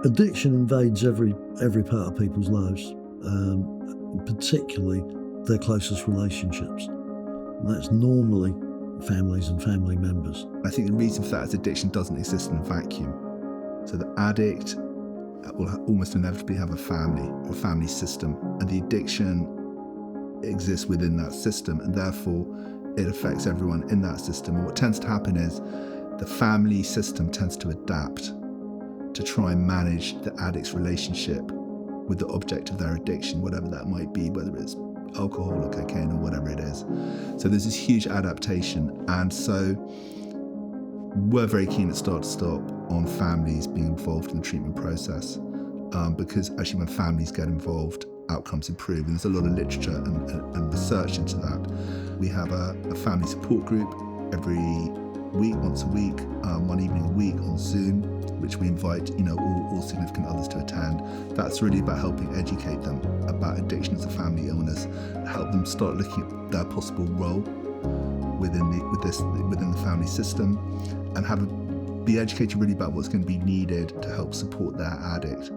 Addiction invades every part of people's lives, particularly their closest relationships. And that's normally families and family members. I think the reason for that is addiction doesn't exist in a vacuum. So the addict will almost inevitably have a family or family system, and the addiction exists within that system, and therefore it affects everyone in that system. And what tends to happen is the family system tends to adapt to try and manage the addict's relationship with the object of their addiction, whatever that might be, whether it's alcohol or cocaine or whatever it is. So there's this huge adaptation. And so we're very keen at Start2Stop on families being involved in the treatment process, because actually when families get involved, outcomes improve. And there's a lot of literature and research into that. We have a family support group every week, once a week, one evening a week on Zoom, which we invite all significant others to attend. That's really about helping educate them about addiction as a family illness, help them start looking at their possible role within the family system, and be educated really about what's going to be needed to help support their addict,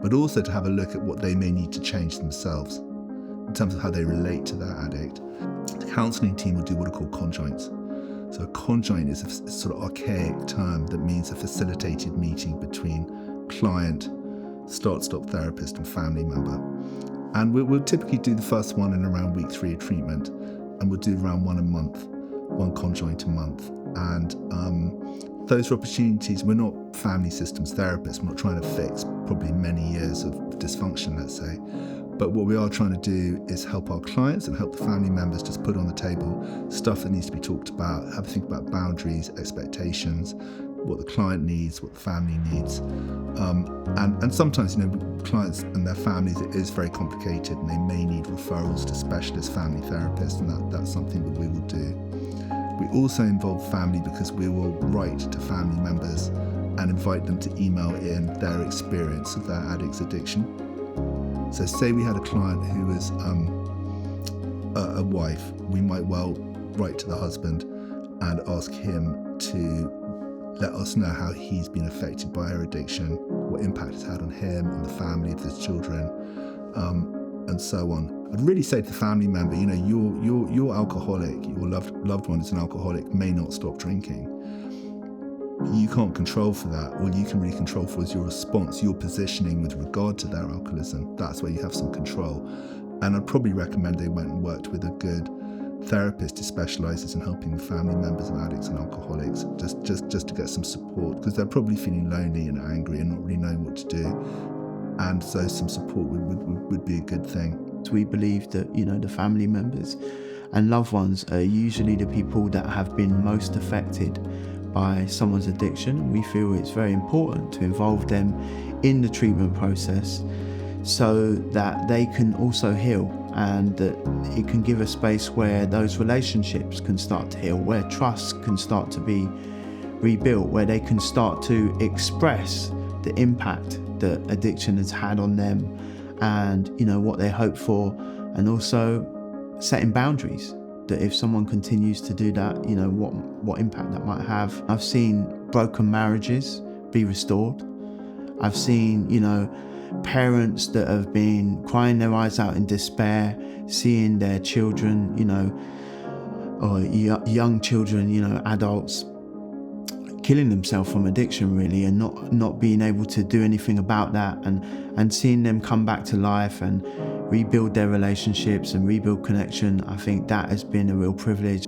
but also to have a look at what they may need to change themselves in terms of how they relate to their addict. The counselling team will do what are called conjoints. So a conjoint is a sort of archaic term that means a facilitated meeting between client, Start2Stop therapist and family member. And we'll typically do the first one in around week 3 of treatment, and we'll do around one conjoint a month. And those are opportunities. We're not family systems therapists. We're not trying to fix probably many years of dysfunction, let's say. But what we are trying to do is help our clients and help the family members just put on the table stuff that needs to be talked about, have a think about boundaries, expectations, what the client needs, what the family needs. And sometimes, clients and their families, it is very complicated and they may need referrals to specialist family therapists, and that's something that we will do. We also involve family because we will write to family members and invite them to email in their experience of their addict's addiction. So say we had a client who was a wife, we might well write to the husband and ask him to let us know how he's been affected by her addiction, what impact it's had on him, on the family, of his children, and so on. I'd really say to the family member, your alcoholic, your loved one is an alcoholic, may not stop drinking. You can't control for that. All you can really control for is your response, your positioning with regard to their alcoholism. That's where you have some control. And I'd probably recommend they went and worked with a good therapist who specialises in helping the family members of addicts and alcoholics, just to get some support, because they're probably feeling lonely and angry and not really knowing what to do. And so some support would be a good thing. We believe that, the family members and loved ones are usually the people that have been most affected by someone's addiction. We feel it's very important to involve them in the treatment process so that they can also heal, and that it can give a space where those relationships can start to heal, where trust can start to be rebuilt, where they can start to express the impact that addiction has had on them, and what they hope for, and also setting boundaries. That if someone continues to do that, what impact that might have. I've seen broken marriages be restored. I've seen, parents that have been crying their eyes out in despair, seeing their children, or young children, adults, killing themselves from addiction really, and not being able to do anything about that, and seeing them come back to life and rebuild their relationships and rebuild connection. I think that has been a real privilege.